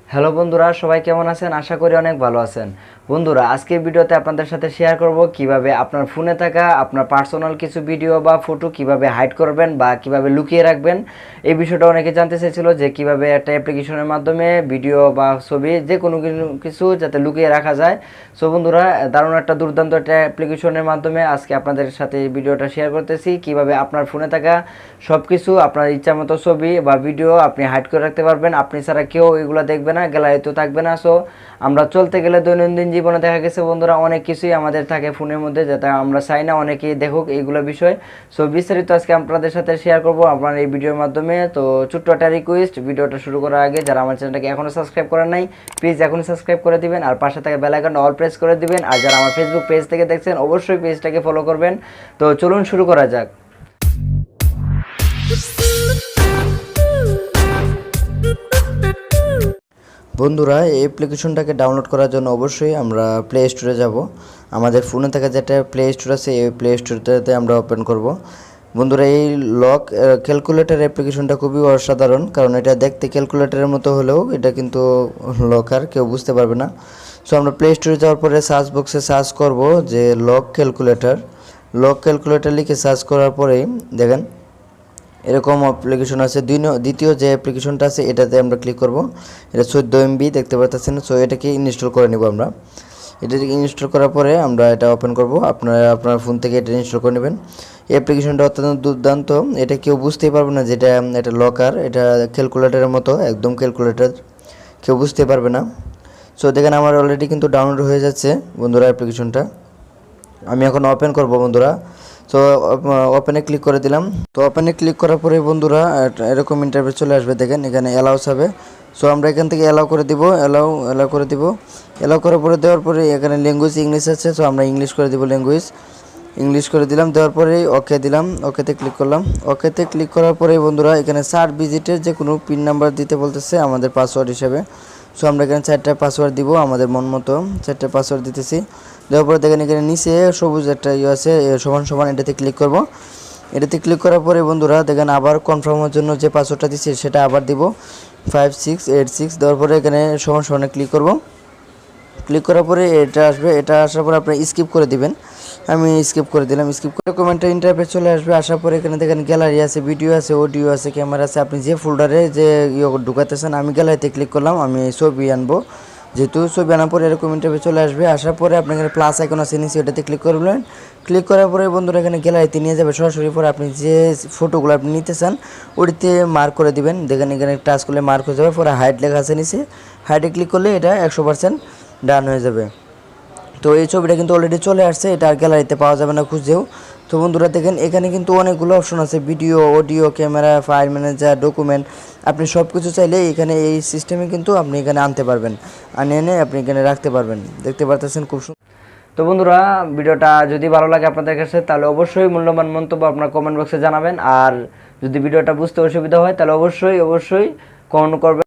Hello বন্ধুরা, সবাই কেমন আছেন? আশা করি অনেক ভালো আছেন। বন্ধুরা, আজকের ভিডিওতে আপনাদের সাথে শেয়ার করব কিভাবে আপনার ফোনে থাকা আপনার পার্সোনাল কিছু ভিডিও বা ফটো কিভাবে হাইড করবেন বা কিভাবে লুকিয়ে রাখবেন। এই বিষয়টা অনেকে জানতে চেয়েছিল যে কিভাবে একটা অ্যাপ্লিকেশনের মাধ্যমে ভিডিও বা ছবি যে কোনো কিছু যাতে লুকিয়ে রাখা যায়। সো বন্ধুরা, দারুণ একটা দুর্দান্ত একটা অ্যাপ্লিকেশনের মাধ্যমে আজকে আপনাদের সাথে এই ভিডিওটা শেয়ার করতেছি কিভাবে আপনার ফোনে থাকা সব কিছু আপনার ইচ্ছামতো ছবি বা ভিডিও আপনি হাইড করে রাখতে পারবেন। আপনি ছাড়া কেউ এগুলো দেখবে না, গ্যালারিতেও থাকবে না। সো আমরা চলতে গেলে দৈনন্দিন জীবনে দেখা গেছে বন্ধুরা অনেক কিছুই আমাদের থাকে ফোনের মধ্যে, যেটা আমরা চাই না অনেকেই দেখুক এইগুলো বিষয়। সো বিস্তারিত আজকে আপনাদের সাথে শেয়ার করব আপনার এই ভিডিওর মাধ্যমে। তো ছোট্ট একটা রিকোয়েস্ট, ভিডিওটা শুরু করার আগে যারা আমার চ্যানেলটাকে এখনও সাবস্ক্রাইব করেন নাই প্লিজ এখনই সাবস্ক্রাইব করে দিবেন, আর পাশে থাকা বেল আইকনটা অল প্রেস করে দিবেন। আর যারা আমার ফেসবুক পেজ থেকে দেখছেন অবশ্যই পেজটাকে ফলো করবেন। তো চলুন শুরু করা যাক। বন্ধুরা, এই অ্যাপ্লিকেশনটাকে ডাউনলোড করার জন্য অবশ্যই আমরা প্লে স্টোরে যাব। আমাদের ফোনে থাকা যেটা প্লে স্টোর আছে এই প্লে স্টোরটাতে আমরা ওপেন করব। বন্ধুরা, এই লক ক্যালকুলেটর অ্যাপ্লিকেশনটা খুবই অসাধারণ, কারণ এটা দেখতে ক্যালকুলেটরের মতো হলেও এটা কিন্তু লকার, কেউ বুঝতে পারবে না। সো আমরা প্লে স্টোরে যাওয়ার পরে সার্চ বক্সে সার্চ করব যে লক ক্যালকুলেটর লিখে সার্চ করার পরেই দেখেন এরকম অ্যাপ্লিকেশন আছে। দ্বিতীয় যে অ্যাপ্লিকেশনটা আছে এটাতে আমরা ক্লিক করব। এটা 14 MB দেখতে পাচ্ছেন। সো এটাকে ইনস্টল করে নেব আমরা। এটাকে ইনস্টল করার পরে আমরা এটা ওপেন করব। আপনার ফোন থেকে এটা ইনস্টল করে নেবেন। এই অ্যাপ্লিকেশনটা অত্যন্ত দুর্দান্ত, এটা কেউ বুঝতেই পারবে না যেটা এটা লকার, এটা ক্যালকুলেটরের মতো, একদম ক্যালকুলেটর, কেউ বুঝতে পারবে না। সো দেখেন আমার অলরেডি কিন্তু ডাউনলোড হয়ে যাচ্ছে বন্ধুরা অ্যাপ্লিকেশনটা। আমি এখন ওপেন করব বন্ধুরা। তো ওপেনে ক্লিক করে দিলাম। তো ওপেনে ক্লিক করার পরে বন্ধুরা এরকম ইন্টারফেস চলে আসবে। দেখেন এখানে অ্যালাউস হবে। সো আমরা এখান থেকে অ্যালাউ করে দিব, অ্যালাউ করে দিব। অ্যালাউ করার পরে দেওয়ার পরে এখানে ল্যাঙ্গুয়েজ ইংলিশ আছে। সো আমরা ইংলিশ করে দিব, ইংলিশ করে দিলাম। দেওয়ার পরে ওকে দিলাম, ওকেতে ক্লিক করলাম। ওকেতে ক্লিক করার পরে বন্ধুরা এখানে 4 ডিজিটের যে কোনো পিন নাম্বার দিতে বলতেছে আমাদের পাসওয়ার্ড হিসেবে। সো আমরা এখানে 4টা পাসওয়ার্ড দিব, আমাদের মন মতো 4টা পাসওয়ার্ড দিতেছি। দেওয়ার পরে দেখেন এখানে নিচে সবুজ একটা আছে সমান সমান, এটাতে ক্লিক করব। এটাতে ক্লিক করার পরে বন্ধুরা দেখেন আবার কনফার্মের জন্য যে পাসওয়ার্ডটা দিচ্ছি সেটা আবার দিব 5686। দেওয়ার পরে এখানে সমান সমানে ক্লিক করব। ক্লিক করার পরে এটা আসবে, এটা আসার পরে আপনি স্কিপ করে দিবেন। আমি স্কিপ করে দিলাম। স্কিপ করে কমেন্টের ইন্টারফেস চলে আসবে। আসার পরে এখানে দেখেন গ্যালারি আছে, ভিডিও আছে, অডিও আছে, ক্যামেরা আছে। আপনি যে ফোল্ডারে যে ঢুকাতেছেন, আমি গ্যালারিতে ক্লিক করলাম। আমি ছবি আনবো, যেহেতু ছবি আনার পরে এরকম ইন্টারফেস চলে আসবে। আসার পরে আপনি এখানে প্লাস আইকন আছে নিচে, ওটাতে ক্লিক করবেন। ক্লিক করার পরে বন্ধুরা এখানে গ্যালারিতে নিয়ে যাবে সরাসরি। পরে আপনি যে ফটোগুলো আপনি নিতে চান ওটিতে মার্ক করে দিবেন। দেখেন এখানে টাচ করলে মার্ক হয়ে যাবে। পরে হাইড লেখা আছে নিচে, হাইডে ক্লিক করলে এটা 100% ডান হয়ে যাবে। তো এই ছবিটা কিন্তু অলরেডি চলে আসছে, এটা আর গ্যালারিতে পাওয়া যাবে না খুঁজেও। তো বন্ধুরা দেখেন এখানে কিন্তু অনেকগুলো অপশন আছে, video, audio, camera, file manager, document. আপনি সব কিছু চাইলে এখানে এই সিস্টেমে কিন্তু আপনি এখানে আনতে পারবেন, এনে আপনি এখানে রাখতে পারবেন। দেখতে পারতেছেন খুব সুন্দর। তো বন্ধুরা, ভিডিওটা যদি ভালো লাগে আপনাদের কাছে তাহলে অবশ্যই মূল্যবান মন্তব্য আপনার কমেন্ট বক্সে জানাবেন। আর যদি ভিডিওটা বুঝতে অসুবিধা হয় তাহলে অবশ্যই কমেন্ট করবেন।